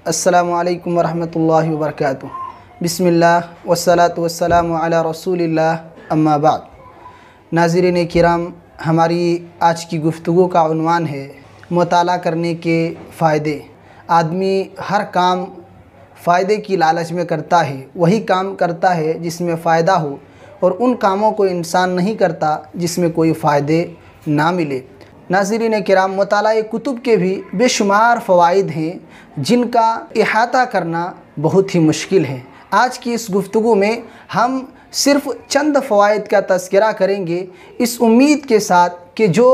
अस्सलामु अलैकुम वरहमतुल्लाहि वबरकातुह। बिस्मिल्लाह वस्सलातु वस्सलामु अला रसूलिल्लाह, अम्मा बाद। नाज़रीन किराम, हमारी आज की गुफ्तगू का उन्वान है मुताला करने के फ़ायदे। आदमी हर काम फ़ायदे की लालच में करता है, वही काम करता है जिसमें फ़ायदा हो, और उन कामों को इंसान नहीं करता जिसमें कोई फ़ायदे ना मिले। नाज़रीन किराम, मुताला कुतुब के भी बेशुमार फ़वाइद हैं जिनका इहाता करना बहुत ही मुश्किल है। आज की इस गुफ्तगू में हम सिर्फ़ चंद फ़वाइद का तज़किरा करेंगे, इस उम्मीद के साथ कि जो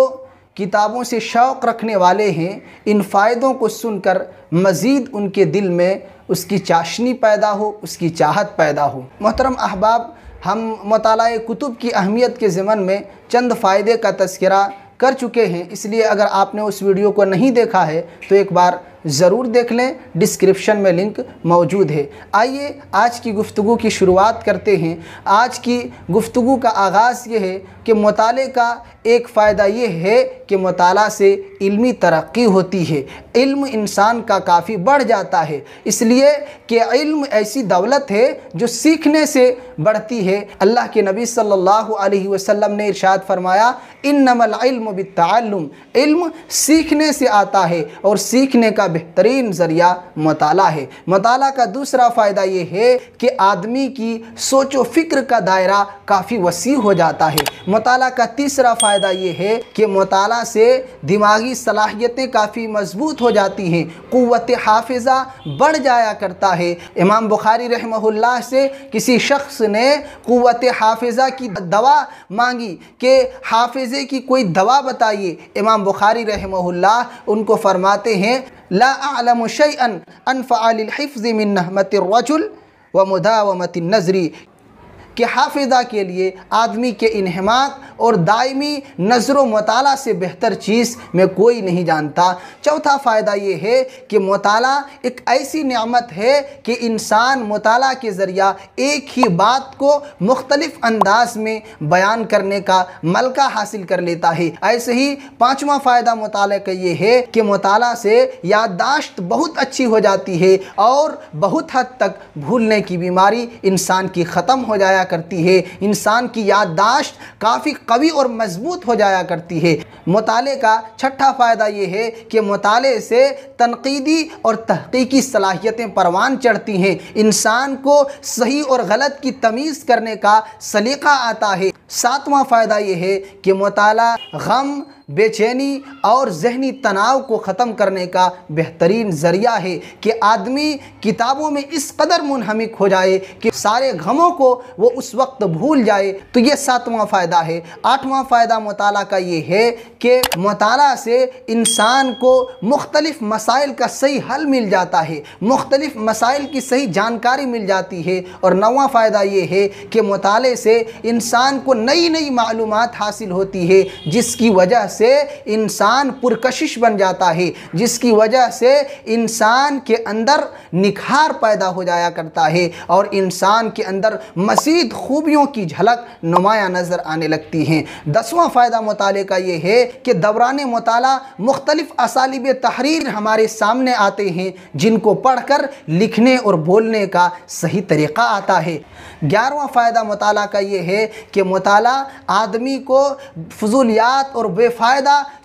किताबों से शौक़ रखने वाले हैं इन फ़ायदों को सुनकर मज़ीद उनके दिल में उसकी चाशनी पैदा हो, उसकी चाहत पैदा हो। मोहतरम अहबाब, हम मुताला कुतुब की अहमियत के ज़मन में चंद फ़ायदे का तज़किरा कर चुके हैं, इसलिए अगर आपने उस वीडियो को नहीं देखा है तो एक बार ज़रूर देख लें, डिस्क्रिप्शन में लिंक मौजूद है। आइए आज की गुफ्तगू की शुरुआत करते हैं। आज की गुफ्तगू का आगाज़ ये है कि मुताले का एक फ़ायदा ये है कि मुताला से इल्मी तरक्की होती है, इल्म इंसान का काफ़ी बढ़ जाता है, इसलिए कि इल्म ऐसी दौलत है जो सीखने से बढ़ती है। अल्लाह के नबी सल्लल्लाहु अलैहि वसल्लम ने इरशाद फरमाया, इन्नमल इल्म बित्तअल्लुम, इल्म सीखने से आता है और सीखने का बेहतरीन ज़रिया मुताला है। मुताला का दूसरा फ़ायदा ये है कि आदमी की सोचो फ़िक्र का दायरा काफ़ी वसी हो जाता है। मुताला का तीसरा फ़ायदा ये है कि मुताला से दिमागी सलाहियतें काफ़ी मजबूत हो जाती हैं, क़ुव्वत हाफ़िज़ा बढ़ जाया करता है। इमाम बुखारी रहमहुल्लाह से किसी शख्स ने क़ुव्वत हाफ़िज़ा की दवा मांगी कि हाफ़िज़े की कोई दवा बताइए। इमाम बुखारी रहमहुल्लाह उनको फरमाते हैं, ला अअलमु शैअन अनफ़अ लिल हिफ़्ज़ि मिन नहमतिर रजुल व मुदावमतिन नज़री, कि हाफिज़ा के लिए आदमी के इन्हमाक और दायमी नज़र मुताला से बेहतर चीज़ में कोई नहीं जानता। चौथा फ़ायदा ये है कि मुताला एक ऐसी नेमत है कि इंसान मुताला के ज़रिया एक ही बात को मुख्तलिफ़ अंदाज में बयान करने का मलका हासिल कर लेता है। ऐसे ही पाँचवा फ़ायदा मुताला का ये है कि मुताला से याददाश्त बहुत अच्छी हो जाती है और बहुत हद तक भूलने की बीमारी इंसान की ख़त्म हो जाया करती है। इंसान की याददाश्त काफ़ी कवी और मजबूत हो जाया करती है। मुताले का छठा फ़ायदा ये है कि मुताले से तनकीदी और तहक़ीक़ी सलाहियतें परवान चढ़ती हैं। इंसान को सही और गलत की तमीज़ करने का सलीक़ा आता है। सातवां फ़ायदा ये है कि मुताला गम, बेचैनी और जहनी तनाव को ख़त्म करने का बेहतरीन ज़रिया है कि आदमी किताबों में इस कदर मुनहमिक हो जाए कि सारे गमों को वो उस वक्त भूल जाए। तो ये सातवां फ़ायदा है। आठवां फ़ायदा मुताला का ये है कि मुताला से इंसान को मुख्तलिफ़ मसाइल का सही हल मिल जाता है, मुख्तलिफ़ मसाइल की सही जानकारी मिल जाती है। और नौवां फ़ायदा ये है कि मुताले से इंसान को नई नई मालूमात हासिल होती है, जिसकी वजह से इंसान पुरकशिश बन जाता है, जिसकी वजह से इंसान के अंदर निखार पैदा हो जाया करता है और इंसान के अंदर मज़ीद खूबियों की झलक नुमायाँ नज़र आने लगती हैं। 10वां फ़ायदा मुताले का ये है कि दौरान मुताला मुख्तलिफ़ असालिब तहरीर हमारे सामने आते हैं, जिनको पढ़कर लिखने और बोलने का सही तरीक़ा आता है। 11वां फ़ायदा मुताला का ये है कि मुताला आदमी को फ़ुज़ूलियात और बेफ़ायदा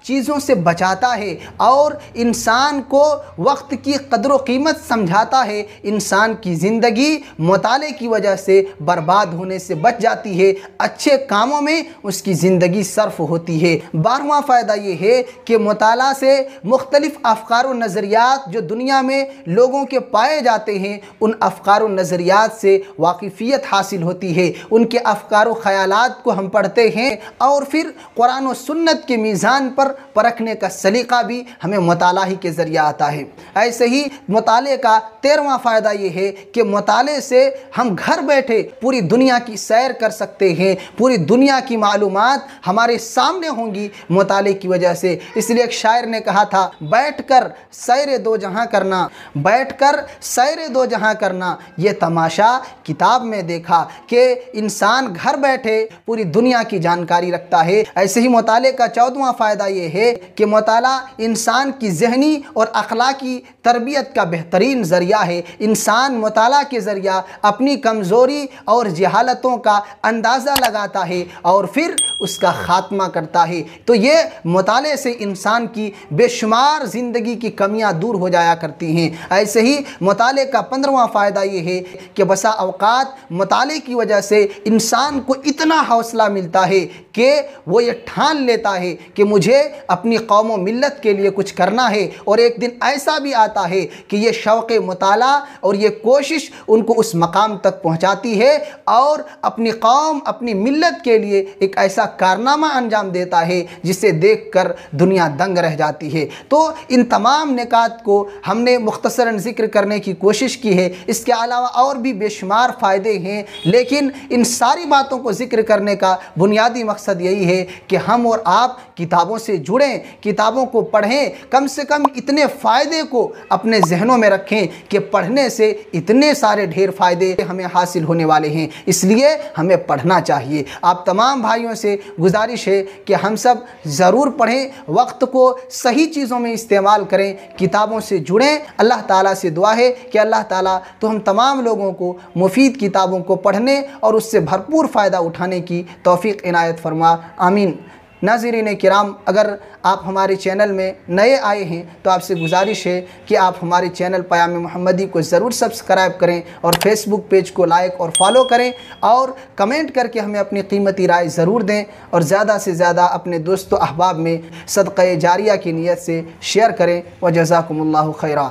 चीज़ों से बचाता है और इंसान को वक्त की कदर व कीमत समझाता है। इंसान की ज़िंदगी मुताले की वजह से बर्बाद होने से बच जाती है, अच्छे कामों में उसकी ज़िंदगी सर्फ होती है। 12वां फ़ायदा ये है कि मुताला से मुख्तलिफ़ अफ़कार व नज़रियात जो दुनिया में लोगों के पाए जाते हैं, उन अफ़कार व नज़रियात से वाकिफ़ियत हासिल होती है। उनके अफ़कार व ख़यालात को हम पढ़ते हैं और फिर कुरान व सुन्नत के मीज़ान पर परखने का सलीक़ा भी हमें मुताला ही के ज़रिए आता है। ऐसे ही मुताले का 13वां फ़ायदा ये है कि मुताले से हम घर बैठे पूरी दुनिया की सैर कर सकते हैं, पूरी दुनिया की मालूमात हमारे सामने होंगी मुताले की वजह से। इसलिए एक शायर ने कहा था, बैठकर सैर दो जहां करना, बैठकर सैर दो जहां करना, ये तमाशा किताब में देखा कि इंसान घर बैठे पूरी दुनिया की जानकारी रखता है। ऐसे ही मुताले का 14वां 15वां फ़ायदा ये है कि मुताला इंसान की ज़हनी और अखलाकी तरबियत का बेहतरीन ज़रिया है। इंसान मुताला के ज़रिया अपनी कमज़ोरी और जहालतों का अंदाज़ा लगाता है और फिर उसका ख़ात्मा करता है। तो ये मुताले से इंसान की बेशुमार ज़िंदगी की कमियां दूर हो जाया करती हैं। ऐसे ही मुताले का 15वां फ़ायदा ये है कि बसा औक़ात मुताले की वजह से इंसान को इतना हौसला मिलता है कि वो ये ठान लेता है कि मुझे अपनी कौम व मिल्लत के लिए कुछ करना है। और एक दिन ऐसा भी आता है कि ये शौक़ मुताला और ये कोशिश उनको उस मकाम तक पहुँचाती है और अपनी कौम अपनी मिल्लत के लिए एक ऐसा कारनामा अंजाम देता है जिसे देखकर दुनिया दंग रह जाती है। तो इन तमाम निकात को हमने मुख्तसरन ज़िक्र करने की कोशिश की है। इसके अलावा और भी बेशुमार फ़ायदे हैं, लेकिन इन सारी बातों को ज़िक्र करने का बुनियादी मकसद यही है कि हम और आप किताबों से जुड़ें, किताबों को पढ़ें, कम से कम इतने फ़ायदे को अपने जहनों में रखें कि पढ़ने से इतने सारे ढेर फ़ायदे हमें हासिल होने वाले हैं। इसलिए हमें पढ़ना चाहिए। आप तमाम भाइयों से गुजारिश है कि हम सब ज़रूर पढ़ें, वक्त को सही चीज़ों में इस्तेमाल करें, किताबों से जुड़ें। अल्लाह ताला से दुआ है कि अल्लाह ताला तो हम तमाम लोगों को मुफीद किताबों को पढ़ने और उससे भरपूर फ़ायदा उठाने की तौफ़ीक़ इनायत फरमा। आमीन। नाज़रीन किराम, अगर आप हमारे चैनल में नए आए हैं तो आपसे गुजारिश है कि आप हमारे चैनल पयाम मोहम्मदी को ज़रूर सब्सक्राइब करें और फेसबुक पेज को लाइक और फॉलो करें और कमेंट करके हमें अपनी कीमती राय ज़रूर दें और ज़्यादा से ज़्यादा अपने दोस्तों अहबाब में सदक़े जारिया की नीयत से शेयर करें। व जज़ाकुमुल्लाहु खैरा।